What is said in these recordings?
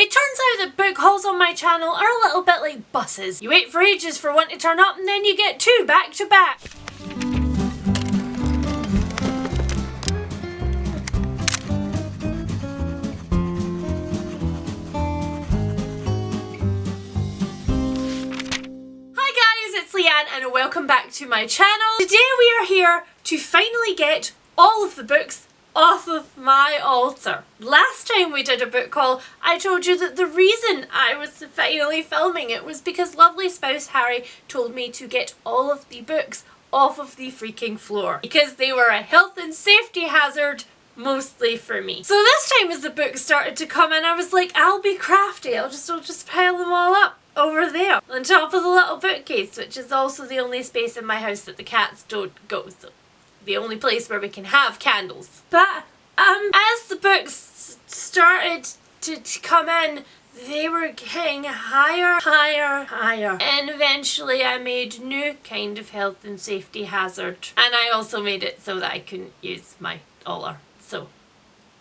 It turns out that book hauls on my channel are a little bit like buses. You wait for ages for one to turn up and then you get two back to back. And welcome back to my channel. Today we are here to finally get all of the books off of my altar. Last time we did a book haul, I told you that the reason I was finally filming it was because lovely spouse Harry told me to get all of the books off of the freaking floor because they were a health and safety hazard, mostly for me. So this time as the books started to come in, I was like, I'll be crafty, I'll just pile them all up over there on top of the little bookcase, which is also the only space in my house that the cats don't go, so the only place where we can have candles. But as the books started to come in, they were getting higher, and eventually I made a new kind of health and safety hazard, and I also made it so that I couldn't use my dollar. So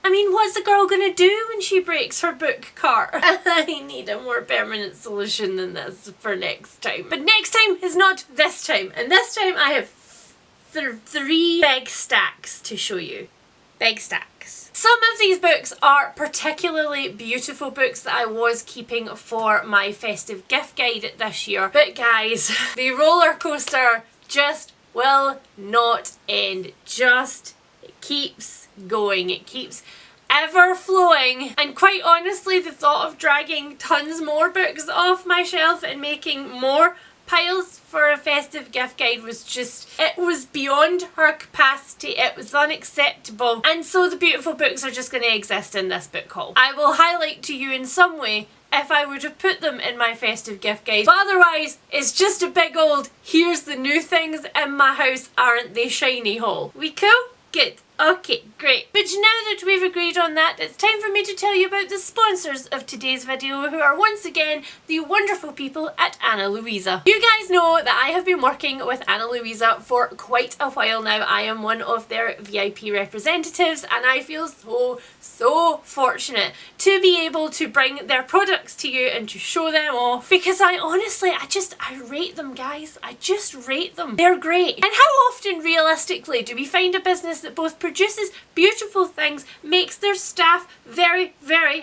I mean, what's the girl gonna do when she breaks her book cart? I need a more permanent solution than this for next time. But next time is not this time. And this time I have three big stacks to show you. Big stacks. Some of these books are particularly beautiful books that I was keeping for my festive gift guide this year. But guys, the roller coaster just will not end. It keeps going. It keeps ever flowing, and quite honestly the thought of dragging tons more books off my shelf and making more piles for a festive gift guide was just, it was beyond her capacity. It was unacceptable, and so the beautiful books are just going to exist in this book haul. I will highlight to you in some way if I would have put them in my festive gift guide, but otherwise it's just a big old here's the new things in my house, aren't they shiny haul. We cool? Good. Okay, great. But now that we've agreed on that, it's time for me to tell you about the sponsors of today's video, who are once again the wonderful people at Ana Luisa. You guys know that I have been working with Ana Luisa for quite a while now. I am one of their VIP representatives, and I feel so fortunate to be able to bring their products to you and to show them off, because I rate them, guys. I just rate them. They're great. And how often realistically do we find a business that both produces beautiful things, makes their staff very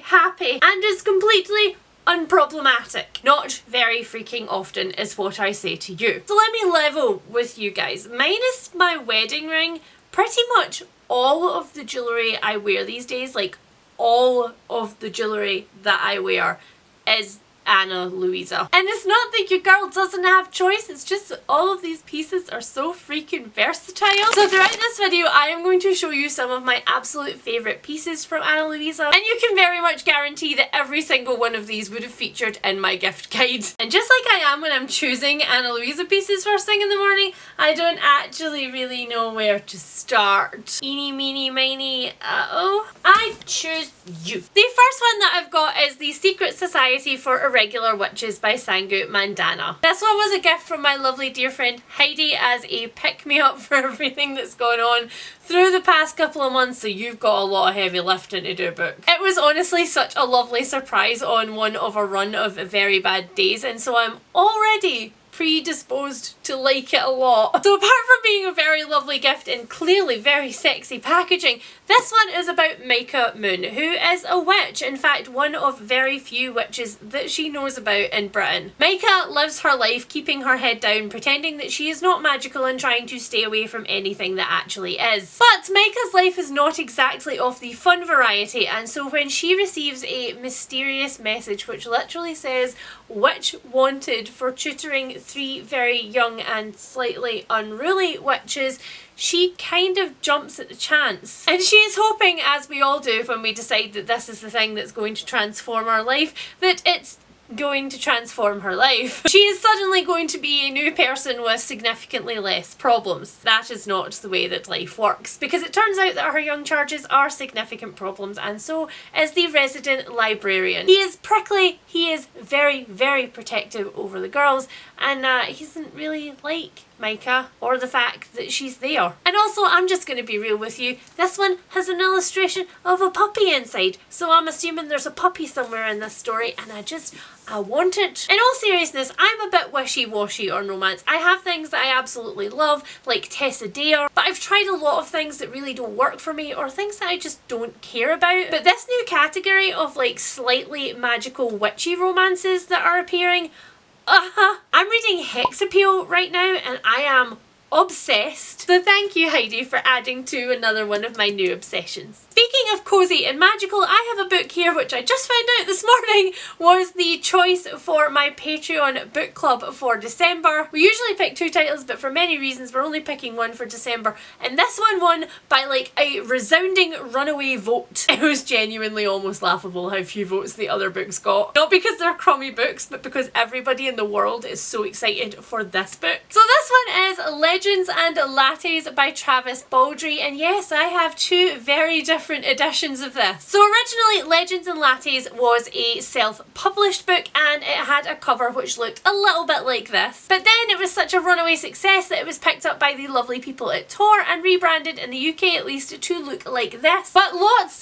happy, and is completely unproblematic? Not very freaking often is what I say to you. So let me level with you guys. Minus my wedding ring, pretty much all of the jewellery I wear these days, like all of the jewellery that I wear, is Ana Luisa. And it's not that your girl doesn't have choice, it's just that all of these pieces are so freaking versatile. So throughout this video I am going to show you some of my absolute favourite pieces from Ana Luisa, and you can very much guarantee that every single one of these would have featured in my gift guide. And just like I am when I'm choosing Ana Luisa pieces first thing in the morning, I don't actually really know where to start. Eeny, meeny, miny, I choose you. The first one that I've got is the Secret Society for Irregular Witches by Sangu Mandana. This one was a gift from my lovely dear friend Heidi as a pick-me-up for everything that's gone on through the past couple of months, so you've got a lot of heavy lifting to do, book. It was honestly such a lovely surprise on one of a run of very bad days, and so I'm already predisposed to like it a lot. So apart from being a very lovely gift and clearly very sexy packaging, this one is about Micah Moon, who is a witch, in fact one of very few witches that she knows about in Britain. Micah lives her life keeping her head down, pretending that she is not magical and trying to stay away from anything that actually is. But Micah's life is not exactly of the fun variety, and so when she receives a mysterious message which literally says "Witch wanted" for tutoring 3 very young and slightly unruly witches, she kind of jumps at the chance. And she is hoping, as we all do when we decide that this is the thing that's going to transform our life, that it's going to transform her life. She is suddenly going to be a new person with significantly less problems. That is not the way that life works, because it turns out that her young charges are significant problems, and so is the resident librarian. He is prickly, he is very, very protective over the girls, and he doesn't really like Micah or the fact that she's there. And also, I'm just going to be real with you, this one has an illustration of a puppy inside, so I'm assuming there's a puppy somewhere in this story, and I want it. In all seriousness, I'm a bit wishy-washy on romance. I have things that I absolutely love, like Tessa Dare, but I've tried a lot of things that really don't work for me, or things that I just don't care about. But this new category of like slightly magical witchy romances that are appearing, I'm reading Hickes Appeal right now, and I am obsessed. So thank you, Heidi, for adding to another one of my new obsessions. Speaking of cozy and magical, I have a book here which I just found out this morning was the choice for my Patreon book club for December. We usually pick 2 titles, but for many reasons we're only picking one for December, and this one won by like a resounding runaway vote. It was genuinely almost laughable how few votes the other books got. Not because they're crummy books, but because everybody in the world is so excited for this book. So this one is Legends and Lattes by Travis Baldry, and yes, I have 2 very different editions of this. So originally Legends and Lattes was a self-published book, and it had a cover which looked a little bit like this, but then it was such a runaway success that it was picked up by the lovely people at Tor and rebranded in the UK at least to look like this. But lots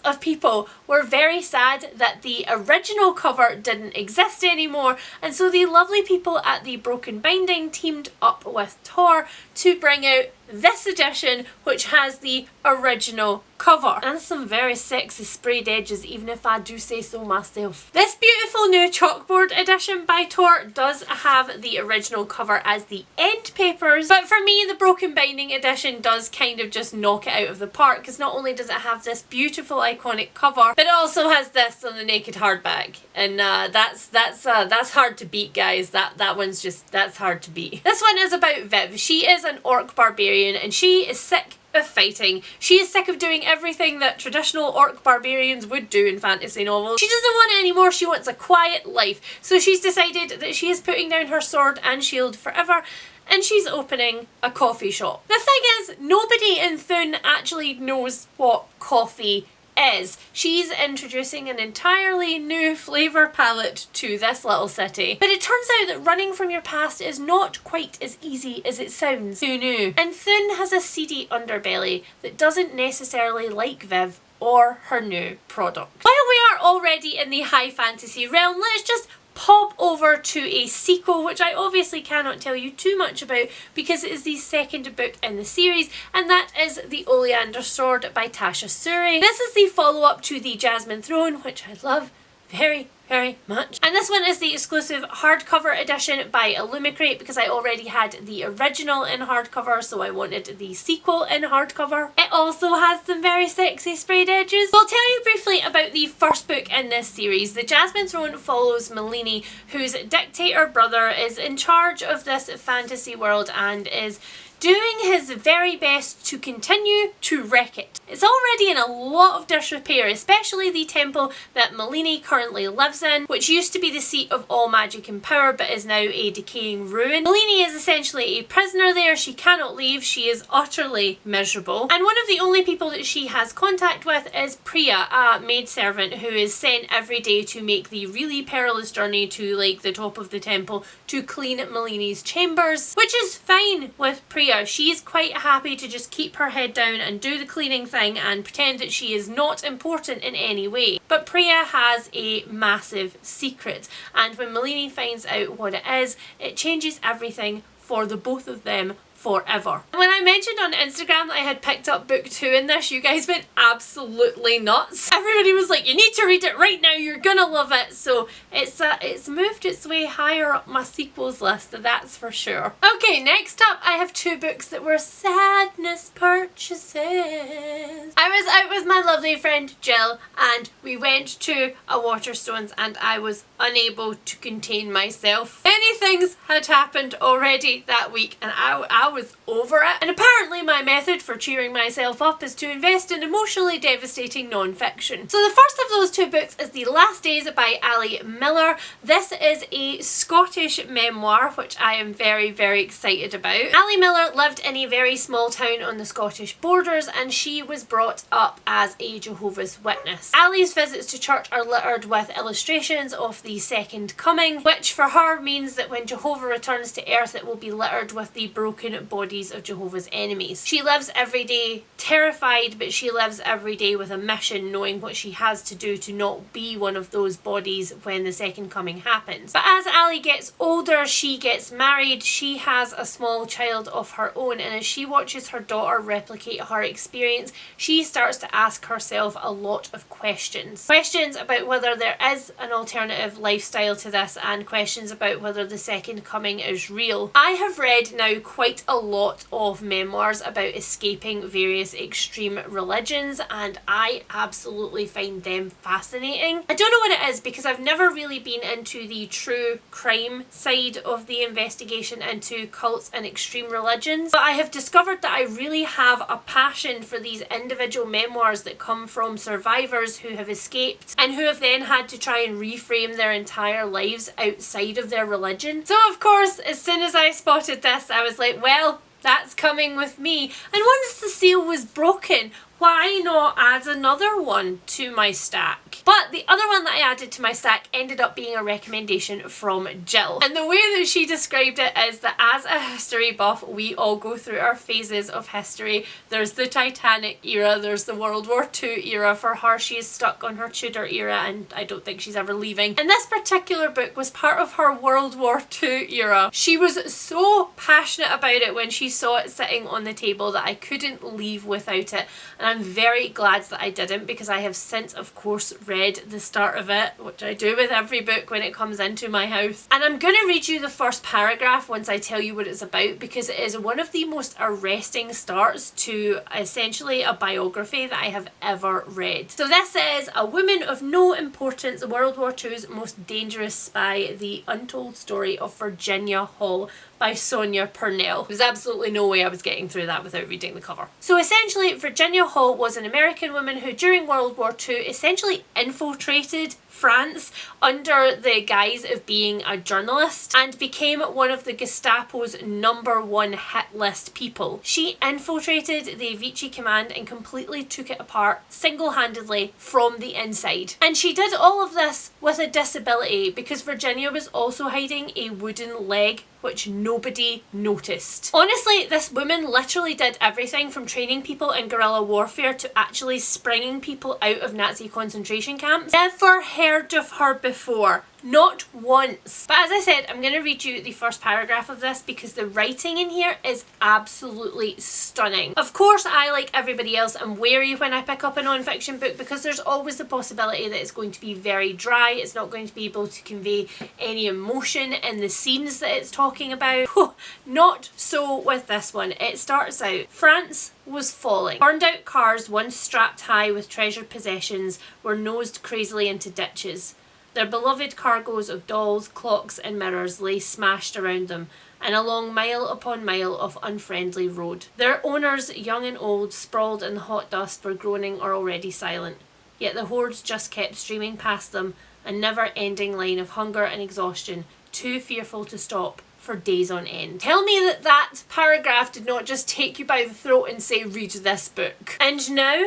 of people were very sad that the original cover didn't exist anymore, and so the lovely people at the Broken Binding teamed up with Tor to bring out this edition, which has the original cover and some very sexy sprayed edges, even if I do say so myself. This beautiful new chalkboard edition by Tor does have the original cover as the end papers, but for me the Broken Binding edition does kind of just knock it out of the park, because not only does it have this beautiful iconic cover, but it also has this on the naked hardback, and that's hard to beat, guys. That one's just, that's hard to beat. This one is about Viv. She is an orc barbarian, and she is sick of fighting. She is sick of doing everything that traditional orc barbarians would do in fantasy novels. She doesn't want it anymore. She wants a quiet life. So she's decided that she is putting down her sword and shield forever, and she's opening a coffee shop. The thing is, nobody in Thun actually knows what coffee is. She's introducing an entirely new flavour palette to this little city. But it turns out that running from your past is not quite as easy as it sounds. Who knew? And Thun has a seedy underbelly that doesn't necessarily like Viv or her new product. While we are already in the high fantasy realm, let's just pop over to a sequel, which I obviously cannot tell you too much about because it is the second book in the series, and that is The Oleander Sword by Tasha Suri. This is the follow-up to the Jasmine Throne, which I love very, very much. And this one is the exclusive hardcover edition by Illumicrate because I already had the original in hardcover, so I wanted the sequel in hardcover. It also has some very sexy sprayed edges. So I'll tell you briefly about the first book in this series. The Jasmine Throne follows Malini, whose dictator brother is in charge of this fantasy world and is doing his very best to continue to wreck it. It's already in a lot of disrepair, especially the temple that Malini currently lives in, which used to be the seat of all magic and power but is now a decaying ruin. Malini is essentially a prisoner there. She cannot leave. She is utterly miserable. And one of the only people that she has contact with is Priya, a maidservant who is sent every day to make the really perilous journey to like the top of the temple to clean Malini's chambers, which is fine with Priya. She's quite happy to just keep her head down and do the cleaning thing and pretend that she is not important in any way. But Priya has a massive secret, and when Malini finds out what it is, it changes everything for the both of them forever. And when I mentioned on Instagram that I had picked up book 2 in this, you guys went absolutely nuts. Everybody was like, you need to read it right now, you're gonna love it. So it's moved its way higher up my sequels list, that's for sure. Okay, next up I have 2 books that were sadness purchases. I was out with my lovely friend Jill and we went to a Waterstones and I was unable to contain myself. Anything things had happened already that week and I was over it. And apparently my method for cheering myself up is to invest in emotionally devastating non-fiction. So the first of those two books is The Last Days by Ali Millar. This is a Scottish memoir which I am very, very excited about. Ali Millar lived in a very small town on the Scottish borders and she was brought up as a Jehovah's Witness. Ali's visits to church are littered with illustrations of the Second Coming, which for her means that when Jehovah returns to earth it will be littered with the broken bodies of Jehovah's enemies. She lives every day terrified, but she lives every day with a mission, knowing what she has to do to not be one of those bodies when the Second Coming happens. But as Ali gets older, she gets married, she has a small child of her own, and as she watches her daughter replicate her experience, she starts to ask herself a lot of questions. Questions about whether there is an alternative lifestyle to this and questions about whether the Second Coming is real. I have read now quite a lot of memoirs about escaping various extreme religions and I absolutely find them fascinating. I don't know what it is because I've never really been into the true crime side of the investigation into cults and extreme religions, but I have discovered that I really have a passion for these individual memoirs that come from survivors who have escaped and who have then had to try and reframe their entire lives outside of their religion. So of course, as soon as I spotted this, I was like, well, that's coming with me. And once the seal was broken, why not add another one to my stack? But the other one that I added to my stack ended up being a recommendation from Jill. And the way that she described it is that as a history buff, we all go through our phases of history. There's the Titanic era, there's the World War II era. For her, she is stuck on her Tudor era and I don't think she's ever leaving. And this particular book was part of her World War II era. She was so passionate about it when she saw it sitting on the table that I couldn't leave without it. And I'm very glad that I didn't because I have since, of course, read the start of it, which I do with every book when it comes into my house. And I'm going to read you the first paragraph once I tell you what it's about because it is one of the most arresting starts to essentially a biography that I have ever read. So this is A Woman of No Importance, World War II's Most Dangerous Spy, The Untold Story of Virginia Hall by Sonia Purnell. There's absolutely no way I was getting through that without reading the cover. So essentially, Virginia Hall was an American woman who during World War II essentially infiltrated France under the guise of being a journalist and became one of the Gestapo's #1 hit list people. She infiltrated the Vichy command and completely took it apart single-handedly from the inside. And she did all of this with a disability because Virginia was also hiding a wooden leg which nobody noticed. Honestly, this woman literally did everything from training people in guerrilla warfare to actually springing people out of Nazi concentration camps. Never heard of her before. Not once. But as I said, I'm going to read you the first paragraph of this because the writing in here is absolutely stunning. Of course, I, like everybody else, am wary when I pick up a non-fiction book because there's always the possibility that it's going to be very dry. It's not going to be able to convey any emotion in the scenes that it's talking about. Not so with this one. It starts out, France was falling. Burned out cars, once strapped high with treasured possessions, were nosed crazily into ditches. Their beloved cargoes of dolls, clocks and mirrors lay smashed around them, and along mile upon mile of unfriendly road. Their owners, young and old, sprawled in the hot dust, were groaning or already silent. Yet the hordes just kept streaming past them, a never-ending line of hunger and exhaustion, too fearful to stop for days on end. Tell me that that paragraph did not just take you by the throat and say, read this book. And now,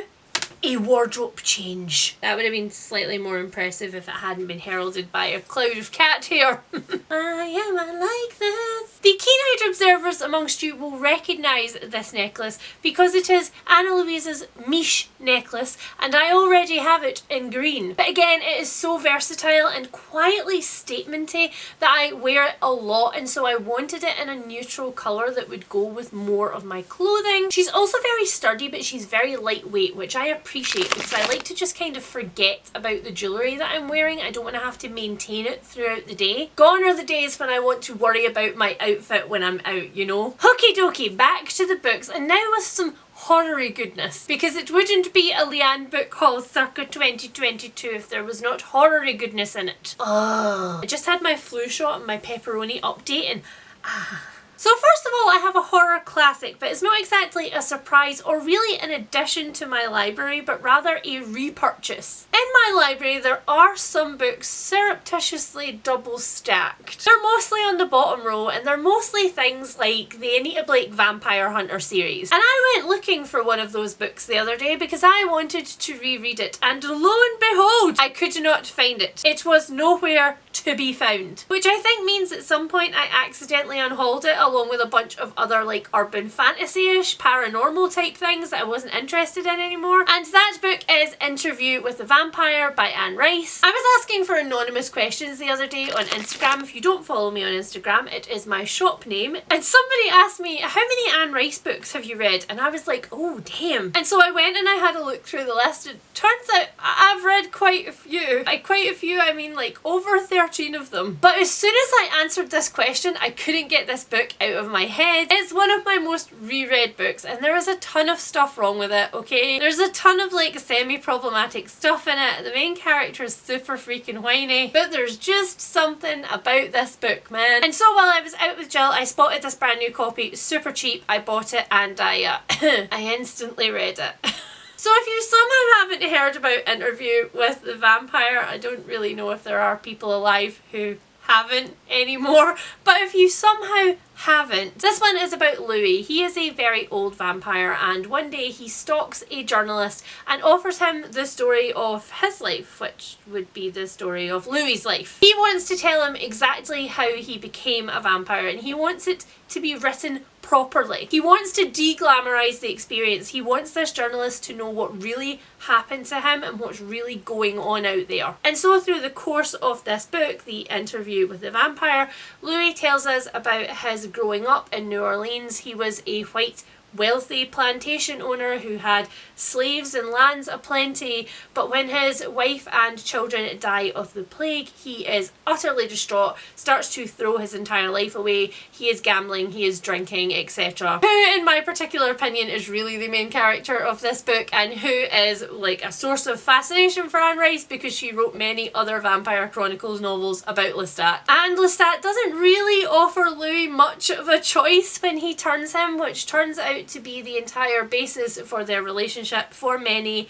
a wardrobe change. That would have been slightly more impressive if it hadn't been heralded by a cloud of cat hair. I like this. The keen-eyed observers amongst you will recognise this necklace because it is Ana Luisa's Miche necklace and I already have it in green. But again, it is so versatile and quietly statementy that I wear it a lot, and so I wanted it in a neutral colour that would go with more of my clothing. She's also very sturdy, but she's very lightweight, which I appreciate because I like to just kind of forget about the jewellery that I'm wearing. I don't want to have to maintain it throughout the day. Gone are the days when I want to worry about my outfit when I'm out, you know. Okie dokie, back to the books, and now with some horror-y goodness, because it wouldn't be a Leanne book haul circa 2022 if there was not horror-y goodness in it. Ugh. I just had my flu shot and my pepperoni update and So first of all, I have a horror classic, but it's not exactly a surprise or really an addition to my library, but rather a repurchase. In my library, there are some books surreptitiously double stacked. They're mostly on the bottom row, and they're mostly things like the Anita Blake Vampire Hunter series. And I went looking for one of those books the other day because I wanted to reread it, and lo and behold, I could not find it. It was nowhere to be found. Which I think means at some point I accidentally unhauled it along with a bunch of other like urban fantasy-ish, paranormal type things that I wasn't interested in anymore. And that book is Interview with the Vampire by Anne Rice. I was asking for anonymous questions the other day on Instagram. If you don't follow me on Instagram, it is my shop name. And somebody asked me, how many Anne Rice books have you read? And I was like, oh damn. And so I went and I had a look through the list. It turns out I've read quite a few. By quite a few, I mean like over 13 of them. But as soon as I answered this question, I couldn't get this book out of my head. It's one of my most reread books, and there is a ton of stuff wrong with it, okay? There's a ton of like semi-problematic stuff in it. The main character is super freaking whiny, but there's just something about this book, man. And so while I was out with Jill, I spotted this brand new copy, super cheap. I bought it and I instantly read it. So if you somehow haven't heard about Interview with the Vampire, I don't really know if there are people alive who haven't anymore, but if you somehow haven't, this one is about Louis. He is a very old vampire, and one day he stalks a journalist and offers him the story of his life, which would be the story of Louis's life. He wants to tell him exactly how he became a vampire, and he wants it to be written properly. He wants to de-glamorize the experience. He wants this journalist to know what really happened to him and what's really going on out there. And so through the course of this book, The Interview with the Vampire, Louis tells us about his growing up in New Orleans. He was a white wealthy plantation owner who had slaves and lands aplenty, but when his wife and children die of the plague, he is utterly distraught, starts to throw his entire life away. He is gambling, he is drinking, etc. Who, in my particular opinion, is really the main character of this book, and who is like a source of fascination for Anne Rice because she wrote many other Vampire Chronicles novels about Lestat. And Lestat doesn't really offer Louis much of a choice when he turns him, which turns out to be the entire basis for their relationship for many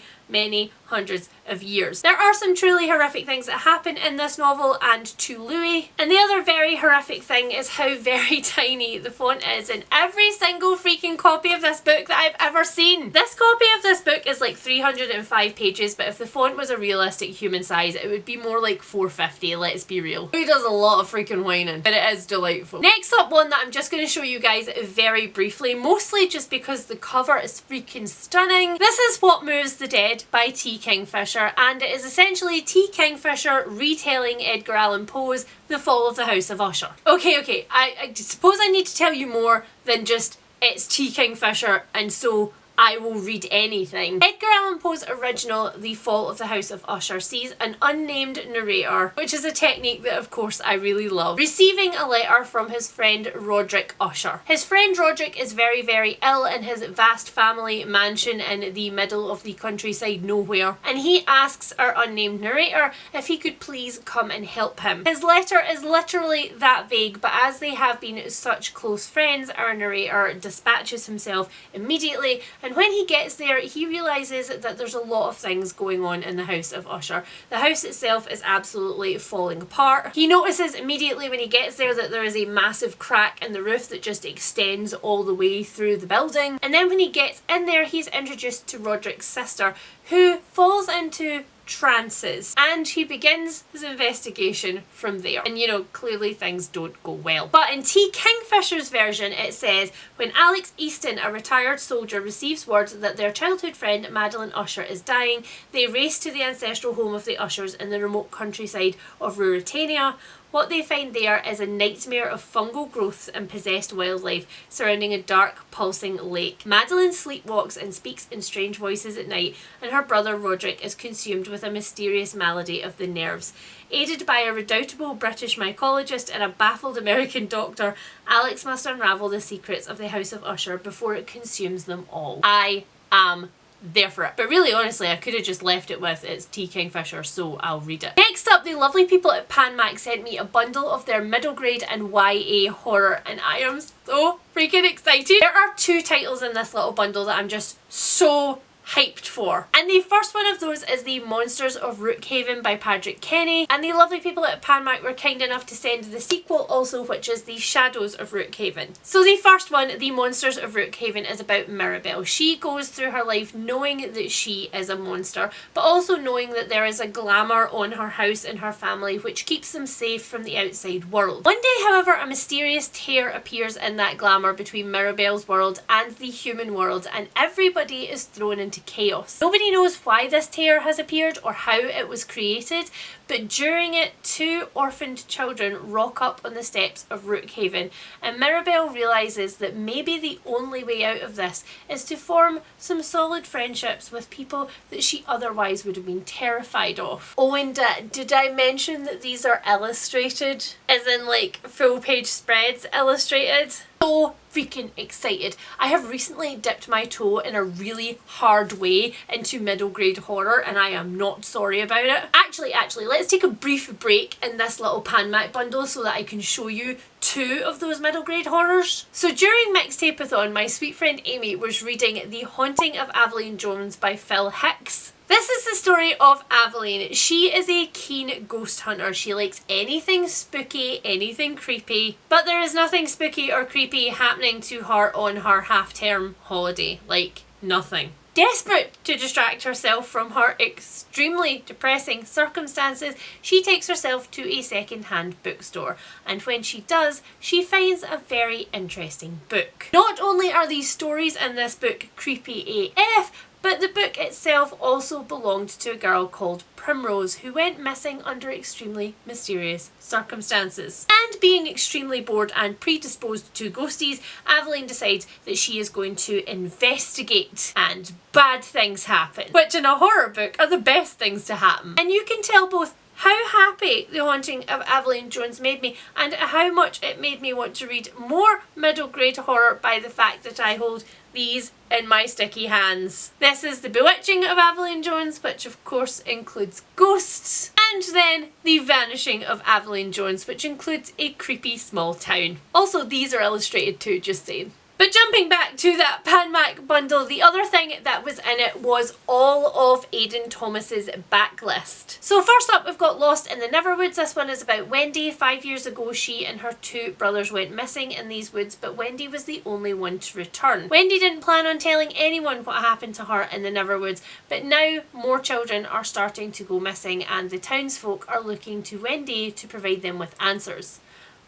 hundreds of years. There are some truly horrific things that happen in this novel and to Louis, and the other very horrific thing is how very tiny the font is in every single freaking copy of this book that I've ever seen. This copy of this book is like 305 pages, but if the font was a realistic human size, it would be more like 450, let's be real. Louis does a lot of freaking whining, but it is delightful. Next up, one that I'm just going to show you guys very briefly, mostly just because the cover is freaking stunning. This is What Moves the Dead by T. Kingfisher, and it is essentially T. Kingfisher retelling Edgar Allan Poe's The Fall of the House of Usher. Okay, I suppose I need to tell you more than just it's T. Kingfisher and so I will read anything. Edgar Allan Poe's original The Fall of the House of Usher sees an unnamed narrator, which is a technique that of course I really love, receiving a letter from his friend Roderick Usher. His friend Roderick is very ill in his vast family mansion in the middle of the countryside nowhere, and he asks our unnamed narrator if he could please come and help him. His letter is literally that vague, but as they have been such close friends, our narrator dispatches himself immediately. And when he gets there, he realises that there's a lot of things going on in the House of Usher. The house itself is absolutely falling apart. He notices immediately when he gets there that there is a massive crack in the roof that just extends all the way through the building. And then when he gets in there, he's introduced to Roderick's sister, who falls into trances, and he begins his investigation from there. And you know, clearly things don't go well. But in T. Kingfisher's version, it says, when Alex Easton, a retired soldier, receives word that their childhood friend Madeline Usher is dying, they race to the ancestral home of the Ushers in the remote countryside of Ruritania, What they find there is a nightmare of fungal growths and possessed wildlife surrounding a dark, pulsing lake. Madeline sleepwalks and speaks in strange voices at night, and her brother Roderick is consumed with a mysterious malady of the nerves. Aided by a redoubtable British mycologist and a baffled American doctor, Alex must unravel the secrets of the House of Usher before it consumes them all. I am there for it. But really, honestly, I could have just left it with it's T. Kingfisher, so I'll read it. Next up, the lovely people at PanMac sent me a bundle of their middle grade and YA horror, and I am so freaking excited. There are 2 titles in this little bundle that I'm just so hyped for. And the first one of those is The Monsters of Rookhaven by Padraig Kenny, and the lovely people at PanMac were kind enough to send the sequel also, which is The Shadows of Rookhaven. So the first one, The Monsters of Rookhaven, is about Mirabelle. She goes through her life knowing that she is a monster, but also knowing that there is a glamour on her house and her family which keeps them safe from the outside world. One day, however, a mysterious tear appears in that glamour between Mirabelle's world and the human world, and everybody is thrown into chaos. Nobody knows why this tear has appeared or how it was created, but during it 2 orphaned children rock up on the steps of Rookhaven, and Mirabelle realises that maybe the only way out of this is to form some solid friendships with people that she otherwise would have been terrified of. Oh, and did I mention that these are illustrated? As in like full page spreads illustrated? So freaking excited. I have recently dipped my toe in a really hard way into middle grade horror, and I am not sorry about it. Actually, let's take a brief break in this little PanMac bundle so that I can show you 2 of those middle grade horrors. So during Mixtape-a-thon, my sweet friend Amy was reading The Haunting of Aveline Jones by Phil Hickes. This is the story of Aveline. She is a keen ghost hunter. She likes anything spooky, anything creepy, but there is nothing spooky or creepy happening to her on her half-term holiday. Like, nothing. Desperate to distract herself from her extremely depressing circumstances, she takes herself to a second-hand bookstore, and when she does, she finds a very interesting book. Not only are these stories in this book creepy AF, but the book itself also belonged to a girl called Primrose who went missing under extremely mysterious circumstances. And being extremely bored and predisposed to ghosties, Aveline decides that she is going to investigate, and bad things happen, which in a horror book are the best things to happen. And you can tell both how happy The Haunting of Aveline Jones made me and how much it made me want to read more middle grade horror by the fact that I hold these in my sticky hands. This is The Bewitching of Aveline Jones, which of course includes ghosts, and then The Vanishing of Aveline Jones, which includes a creepy small town. Also, these are illustrated too, just saying. But jumping back to that PanMac bundle, the other thing that was in it was all of Aidan Thomas's backlist. So first up, we've got Lost in the Neverwoods. This one is about Wendy. 5 years ago, she and her 2 brothers went missing in these woods, but Wendy was the only one to return. Wendy didn't plan on telling anyone what happened to her in the Neverwoods, but now more children are starting to go missing, and the townsfolk are looking to Wendy to provide them with answers.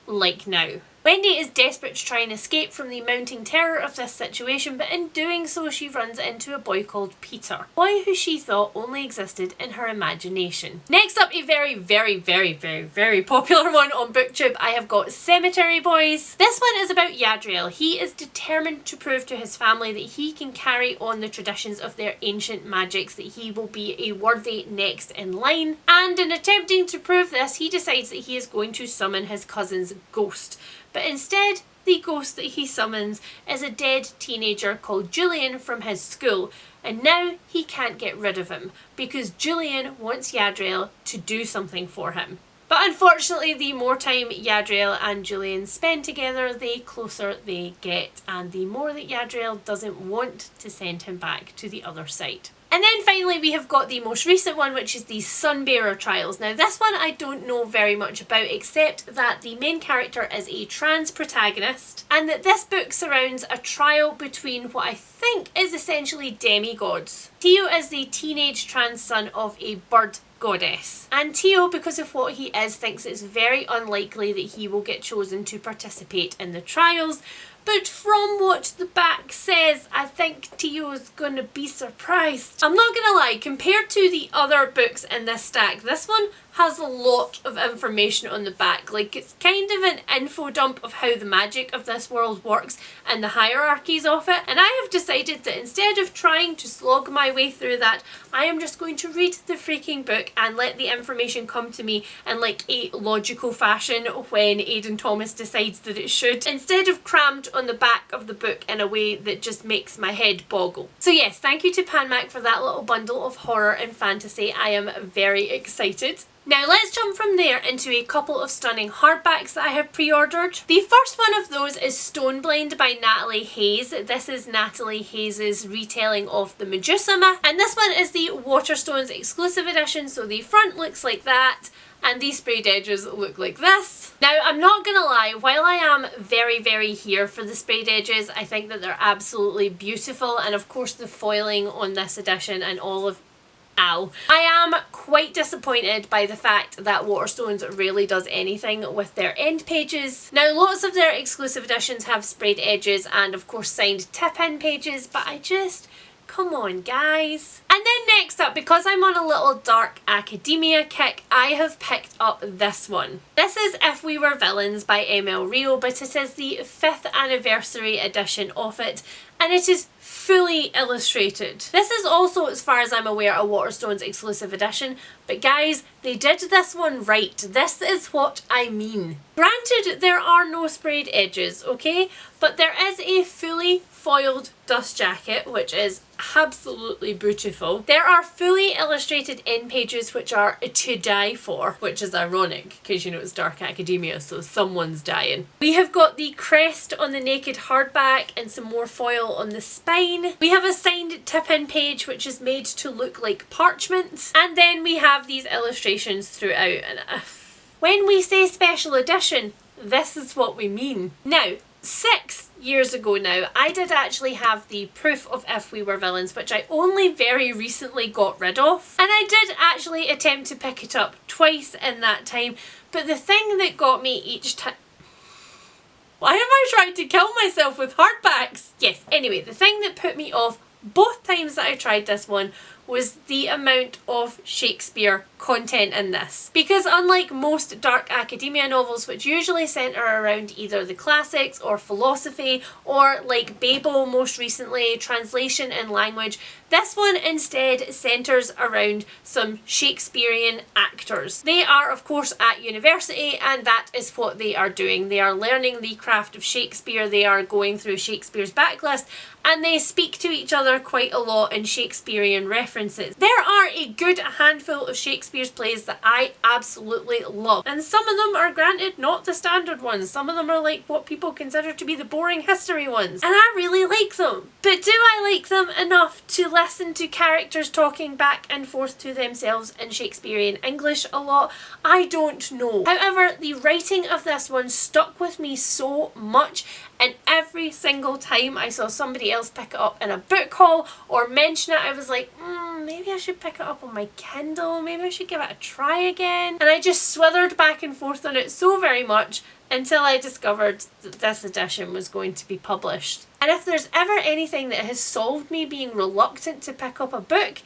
Like now. Wendy is desperate to try and escape from the mounting terror of this situation, but in doing so she runs into a boy called Peter, a boy who she thought only existed in her imagination. Next up, a very popular one on BookTube, I have got Cemetery Boys. This one is about Yadriel. He is determined to prove to his family that he can carry on the traditions of their ancient magics, that he will be a worthy next in line, and in attempting to prove this, he decides that he is going to summon his cousin's ghost. But instead, the ghost that he summons is a dead teenager called Julian from his school, and now he can't get rid of him because Julian wants Yadriel to do something for him. But unfortunately, the more time Yadriel and Julian spend together, the closer they get, and the more that Yadriel doesn't want to send him back to the other side. And then finally we have got the most recent one, which is the Sunbearer Trials. Now this one I don't know very much about, except that the main character is a trans protagonist, and that this book surrounds a trial between what I think is essentially demigods. Tio is the teenage trans son of a bird goddess, and Tio, because of what he is, thinks it's very unlikely that he will get chosen to participate in the trials. But from what the back says, I think Tio's gonna be surprised. I'm not gonna lie, compared to the other books in this stack, this one has a lot of information on the back. Like, it's kind of an info dump of how the magic of this world works and the hierarchies of it. And I have decided that instead of trying to slog my way through that, I am just going to read the freaking book and let the information come to me in like a logical fashion when Aidan Thomas decides that it should, instead of crammed on the back of the book in a way that just makes my head boggle. So yes, thank you to Panmac for that little bundle of horror and fantasy. I am very excited. Now let's jump from there into a couple of stunning hardbacks that I have pre-ordered. The first one of those is Stoneblind by Natalie Hayes. This is Natalie Hayes' retelling of the Medusa myth, and this one is the Waterstones exclusive edition, so the front looks like that and these sprayed edges look like this. Now I'm not gonna lie, while I am very here for the sprayed edges, I think that they're absolutely beautiful, and of course the foiling on this edition and all of I am quite disappointed by the fact that Waterstones really does anything with their end pages. Now lots of their exclusive editions have sprayed edges and of course signed tip-in pages, but I just, come on guys. And then next up, because I'm on a little dark academia kick, I have picked up this one. This is If We Were Villains by ML Rio, but it is the 5th anniversary edition of it, and it is fully illustrated. This is also, as far as I'm aware, a Waterstones exclusive edition, but guys, they did this one right. This is what I mean. Granted, there are no sprayed edges, okay? But there is a fully foiled dust jacket, which is absolutely beautiful. There are fully illustrated end pages which are to die for, which is ironic because you know it's dark academia, so someone's dying. We have got the crest on the naked hardback and some more foil on the spine. We have a signed tip-in page which is made to look like parchment, and then we have these illustrations throughout. And when we say special edition, this is what we mean. Now, 6 years ago now, I did actually have the proof of If We Were Villains, which I only very recently got rid of. And I did actually attempt to pick it up twice in that time, but the thing that got me each time... Why am I trying to kill myself with hardbacks? Yes, anyway, the thing that put me off both times that I tried this one was the amount of Shakespeare content in this. Because unlike most dark academia novels, which usually centre around either the classics or philosophy, or like Babel most recently, translation and language, this one instead centres around some Shakespearean actors. They are of course at university, and that is what they are doing. They are learning the craft of Shakespeare, they are going through Shakespeare's backlist, and they speak to each other quite a lot in Shakespearean references. There are a good handful of Shakespeare's plays that I absolutely love, and some of them are granted not the standard ones. Some of them are like what people consider to be the boring history ones, and I really like them. But do I like them enough to listen to characters talking back and forth to themselves in Shakespearean English a lot? I don't know. However, the writing of this one stuck with me so much, and every single time I saw somebody else pick it up in a book haul or mention it, I was like, maybe I should pick it up on my Kindle, maybe I should give it a try again. And I just swithered back and forth on it so very much until I discovered that this edition was going to be published. And if there's ever anything that has solved me being reluctant to pick up a book,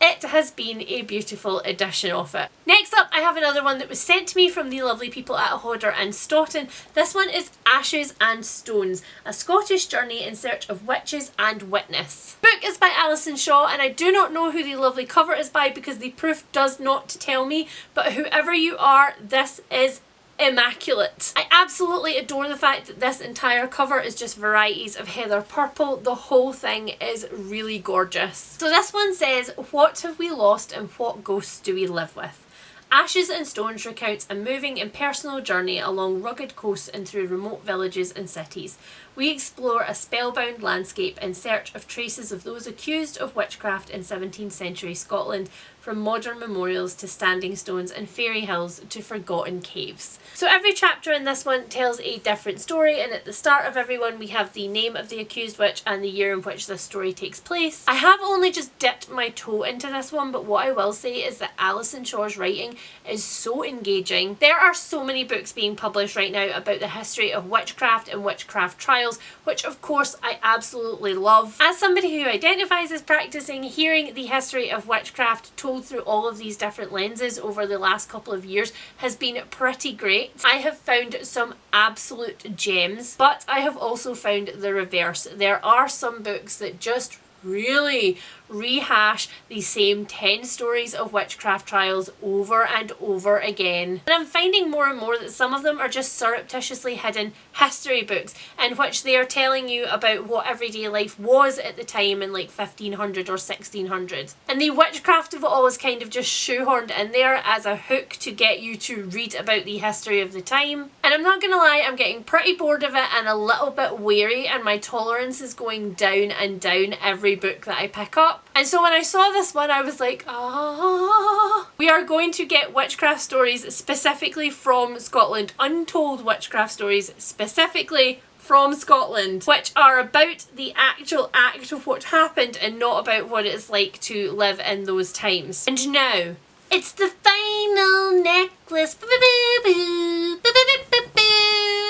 it has been a beautiful edition of it. Next up, I have another one that was sent to me from the lovely people at Hodder and Stoughton. This one is Ashes and Stones, a Scottish journey in search of witches and witness. The book is by Alison Shaw, and I do not know who the lovely cover is by because the proof does not tell me, but whoever you are, this is immaculate. I absolutely adore the fact that this entire cover is just varieties of heather purple. The whole thing is really gorgeous. So this one says, what have we lost and what ghosts do we live with? Ashes and Stones recounts a moving and personal journey along rugged coasts and through remote villages and cities. We explore a spellbound landscape in search of traces of those accused of witchcraft in 17th century Scotland, from modern memorials to standing stones and fairy hills to forgotten caves. So every chapter in this one tells a different story, and at the start of every one we have the name of the accused witch and the year in which this story takes place. I have only just dipped my toe into this one, but what I will say is that Alison Shaw's writing is so engaging. There are so many books being published right now about the history of witchcraft and witchcraft trials, which of course I absolutely love. As somebody who identifies as practicing, hearing the history of witchcraft told told through all of these different lenses over the last couple of years has been pretty great. I have found some absolute gems, but I have also found the reverse. There are some books that just really rehash the same 10 stories of witchcraft trials over and over again. And I'm finding more and more that some of them are just surreptitiously hidden history books in which they are telling you about what everyday life was at the time in like 1500 or 1600. And the witchcraft of it all is kind of just shoehorned in there as a hook to get you to read about the history of the time. And I'm not gonna lie, I'm getting pretty bored of it and a little bit wary, and my tolerance is going down and down every book that I pick up. And so when I saw this one, I was like, ah. We are going to get witchcraft stories specifically from Scotland, untold witchcraft stories specifically from Scotland, which are about the actual act of what happened and not about what it's like to live in those times. And now, it's the final necklace.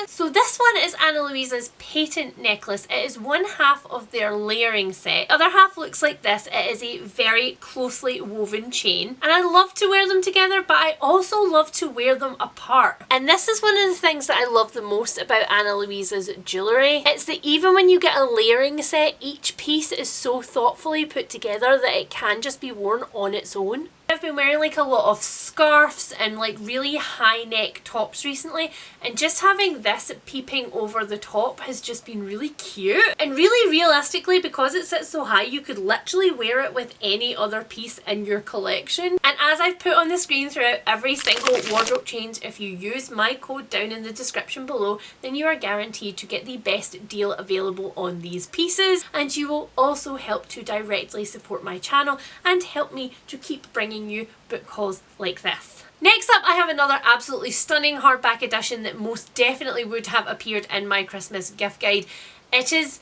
So this one is Ana Luisa's patent necklace. It is one half of their layering set. The other half looks like this. It is a very closely woven chain. And I love to wear them together, but I also love to wear them apart. And this is one of the things that I love the most about Ana Luisa's jewellery. It's that even when you get a layering set, each piece is so thoughtfully put together that it can just be worn on its own. I've been wearing like a lot of scarves and like really high neck tops recently, and just having this peeping over the top has just been really cute. And really realistically, because it sits so high, you could literally wear it with any other piece in your collection. And as I've put on the screen throughout every single wardrobe change, if you use my code down in the description below, then you are guaranteed to get the best deal available on these pieces, and you will also help to directly support my channel and help me to keep bringing you book hauls like this. Next up, I have another absolutely stunning hardback edition that most definitely would have appeared in my Christmas gift guide. It is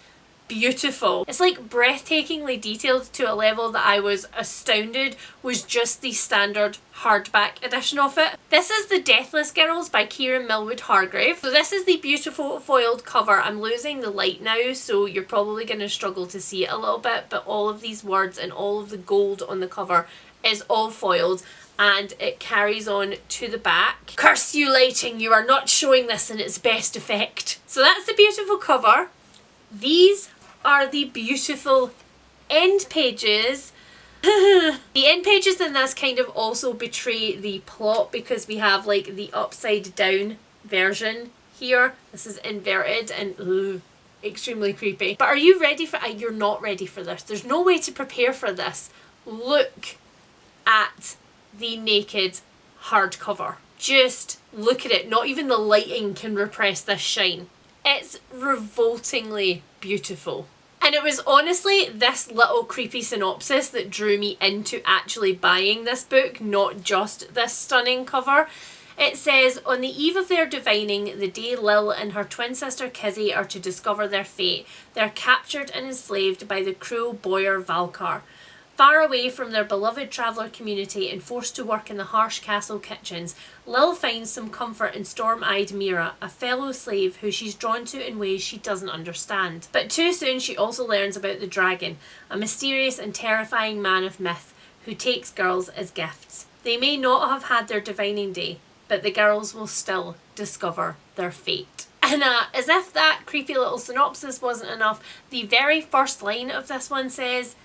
beautiful. It's like breathtakingly detailed to a level that I was astounded was just the standard hardback edition of it. This is The Deathless Girls by Kieran Millwood Hargrave. So this is the beautiful foiled cover. I'm losing the light now, so you're probably going to struggle to see it a little bit, but all of these words and all of the gold on the cover is all foiled, and it carries on to the back. Curse you lighting, you are not showing this in its best effect. So that's the beautiful cover. These are the beautiful end pages. The end pages in this kind of also betray the plot because we have like the upside down version here. This is inverted and extremely creepy. But are you ready for it? You're not ready for this. There's no way to prepare for this. Look at the naked hardcover. Just look at it. Not even the lighting can repress this shine. It's revoltingly beautiful. And it was honestly this little creepy synopsis that drew me into actually buying this book, not just this stunning cover. It says, on the eve of their divining, the day Lil and her twin sister Kizzy are to discover their fate, they're captured and enslaved by the cruel Boyar Valkar. Far away from their beloved traveller community and forced to work in the harsh castle kitchens, Lil finds some comfort in storm-eyed Mira, a fellow slave who she's drawn to in ways she doesn't understand. But too soon she also learns about the dragon, a mysterious and terrifying man of myth who takes girls as gifts. They may not have had their divining day, but the girls will still discover their fate. And as if that creepy little synopsis wasn't enough, the very first line of this one says,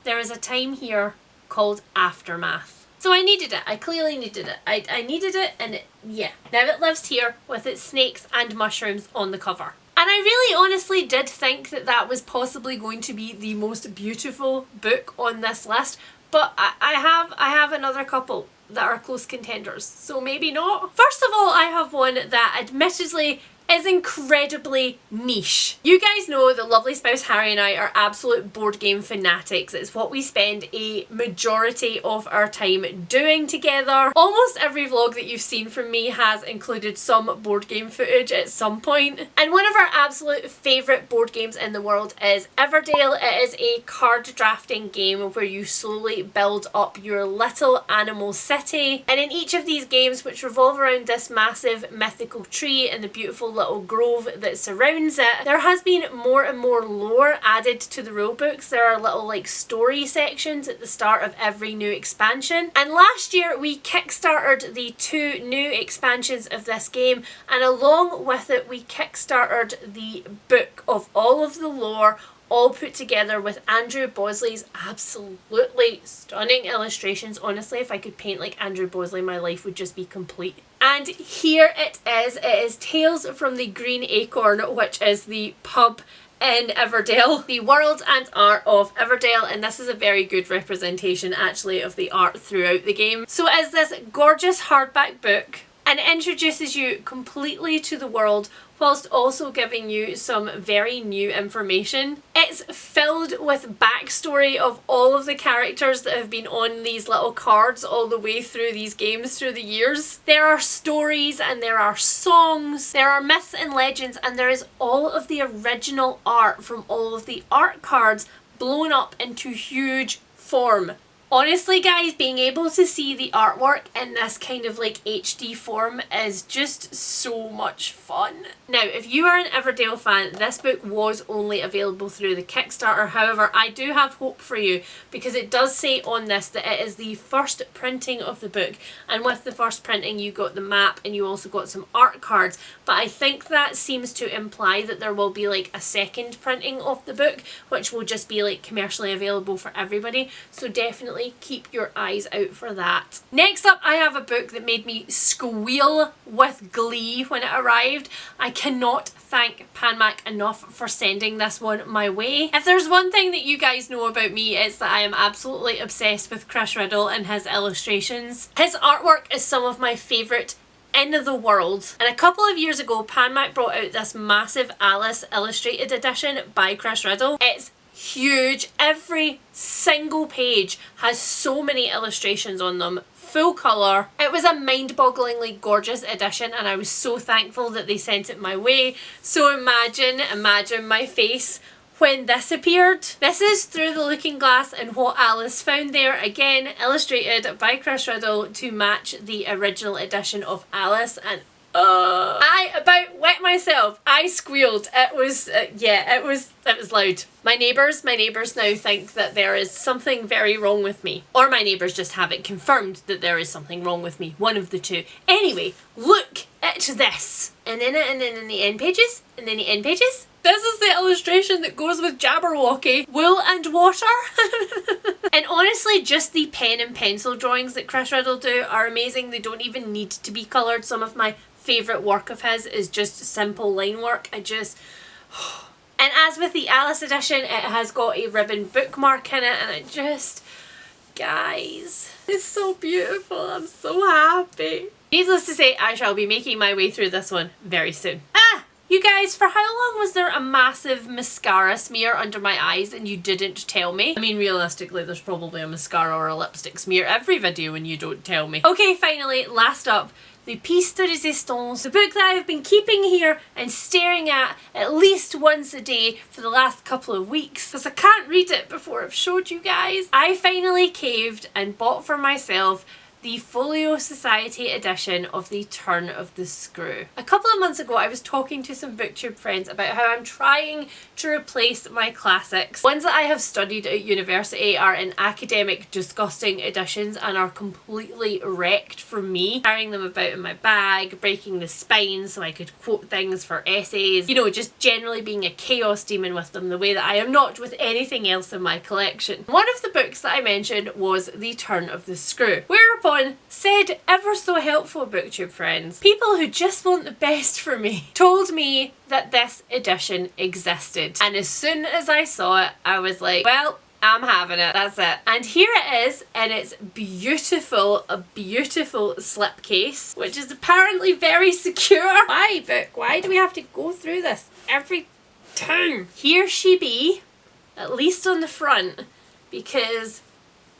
there is a time here called Aftermath. So I needed it. I clearly needed it. I needed it, and yeah. Now it lives here with its snakes and mushrooms on the cover. And I really honestly did think that that was possibly going to be the most beautiful book on this list, but I have another couple that are close contenders, so maybe not. First of all, I have one that admittedly is incredibly niche. You guys know that lovely spouse Harry and I are absolute board game fanatics. It's what we spend a majority of our time doing together. Almost every vlog that you've seen from me has included some board game footage at some point. And one of our absolute favourite board games in the world is Everdale. It is a card drafting game where you slowly build up your little animal city. And in each of these games, which revolve around this massive mythical tree and the beautiful little grove that surrounds it. There has been more and more lore added to the rulebooks. There are little like story sections at the start of every new expansion. And last year we kickstarted the 2 new expansions of this game, and along with it we kickstarted the book of all of the lore, all put together with Andrew Bosley's absolutely stunning illustrations. Honestly, if I could paint like Andrew Bosley, my life would just be complete. And here it is. It is Tales from the Green Acorn, which is the pub in Everdale, the world and art of Everdale, and this is a very good representation actually of the art throughout the game. So it is this gorgeous hardback book, and it introduces you completely to the world whilst also giving you some very new information. It's filled with backstory of all of the characters that have been on these little cards all the way through these games through the years. There are stories and there are songs, there are myths and legends, and there is all of the original art from all of the art cards blown up into huge form. Honestly guys, being able to see the artwork in this kind of like HD form is just so much fun. Now, if you are an Everdale fan, this book was only available through the Kickstarter. However, I do have hope for you because it does say on this that it is the first printing of the book, and with the first printing you got the map and you also got some art cards, but I think that seems to imply that there will be like a second printing of the book which will just be like commercially available for everybody, so definitely keep your eyes out for that. Next up, I have a book that made me squeal with glee when it arrived. I cannot thank Panmac enough for sending this one my way. If there's one thing that you guys know about me, it's that I am absolutely obsessed with Chris Riddle and his illustrations. His artwork is some of my favourite in the world, and a couple of years ago Panmac brought out this massive Alice illustrated edition by Chris Riddle. It's huge. Every single page has so many illustrations on them, full colour. It was a mind-bogglingly gorgeous edition and I was so thankful that they sent it my way. So imagine my face when this appeared. This is Through the Looking Glass and What Alice Found There, again illustrated by Chris Riddle to match the original edition of Alice, and I about wet myself. I squealed. It was yeah, it was loud. My neighbours now think that there is something very wrong with me, or my neighbours just have it confirmed that there is something wrong with me. One of the two. Anyway, look at this. And then in the end pages, and then the end pages. This is the illustration that goes with Jabberwocky. Wool and water. And honestly, just the pen and pencil drawings that Chris Riddle do are amazing. They don't even need to be coloured. Some of my favourite work of his is just simple line work. And as with the Alice edition, it has got a ribbon bookmark in it, and it just, guys, it's so beautiful. I'm so happy. Needless to say, I shall be making my way through this one very soon. You guys, for how long was there a massive mascara smear under my eyes and you didn't tell me? I mean, realistically, there's probably a mascara or a lipstick smear every video and you don't tell me. Okay, finally, last up, the piece de resistance, the book that I've been keeping here and staring at least once a day for the last couple of weeks because I can't read it before I've showed you guys. I finally caved and bought for myself the Folio Society edition of The Turn of the Screw. A couple of months ago I was talking to some booktube friends about how I'm trying to replace my classics. Ones that I have studied at university are in academic disgusting editions and are completely wrecked from me. Carrying them about in my bag, breaking the spine so I could quote things for essays, you know, just generally being a chaos demon with them the way that I am not with anything else in my collection. One of the books that I mentioned was The Turn of the Screw, whereupon said ever so helpful booktube friends, people who just want the best for me, told me that this edition existed. And as soon as I saw it, I was like, well, I'm having it, that's it. And here it is in its beautiful slipcase, which is apparently very secure. Why, book? Why do we have to go through this every time? Here she be, at least on the front, because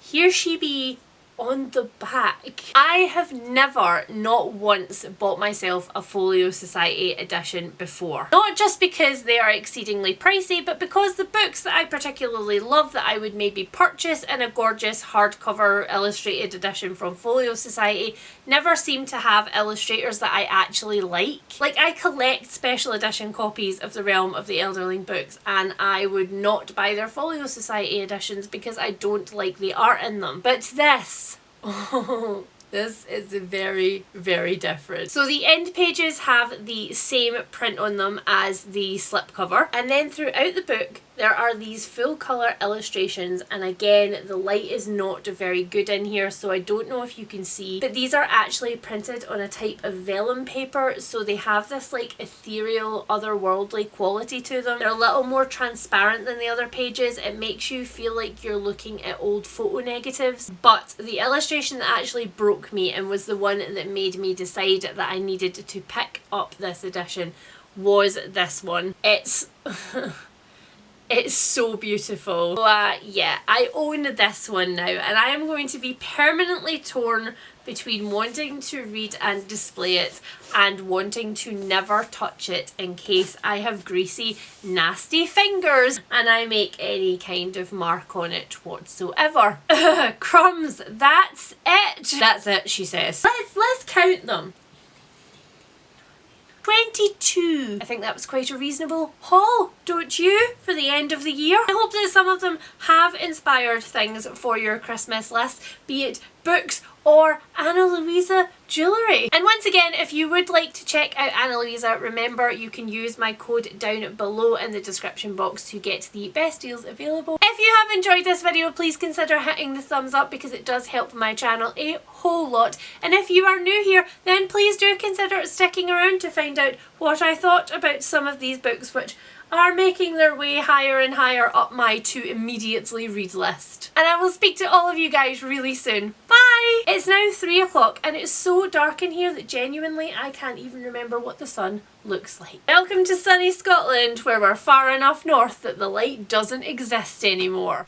here she be on the back. I have never, not once, bought myself a Folio Society edition before. Not just because they are exceedingly pricey, but because the books that I particularly love that I would maybe purchase in a gorgeous hardcover illustrated edition from Folio Society never seem to have illustrators that I actually like. Like, I collect special edition copies of the Realm of the Elderling books, and I would not buy their Folio Society editions because I don't like the art in them. But this, oh, this is very, very different. So the end pages have the same print on them as the slipcover, and then throughout the book there are these full colour illustrations, and again the light is not very good in here so I don't know if you can see, but these are actually printed on a type of vellum paper, so they have this like ethereal otherworldly quality to them. They're a little more transparent than the other pages. It makes you feel like you're looking at old photo negatives, but the illustration that actually broke me and was the one that made me decide that I needed to pick up this edition was this one. It's it's so beautiful. Yeah, I own this one now, and I am going to be permanently torn between wanting to read and display it and wanting to never touch it in case I have greasy, nasty fingers and I make any kind of mark on it whatsoever. Crumbs, that's it. That's it, she says. Let's count them. 22. I think that was quite a reasonable haul, don't you, for the end of the year? I hope that some of them have inspired things for your Christmas list, be it books or Ana Luisa jewellery. And once again, if you would like to check out Ana Luisa, remember you can use my code down below in the description box to get the best deals available. If you have enjoyed this video, please consider hitting the thumbs up because it does help my channel a whole lot. And if you are new here, then please do consider sticking around to find out what I thought about some of these books, which are making their way higher and higher up my to immediately read list. And I will speak to all of you guys really soon. Bye! It's now 3 o'clock and it's so dark in here that genuinely I can't even remember what the sun looks like. Welcome to sunny Scotland, where we're far enough north that the light doesn't exist anymore.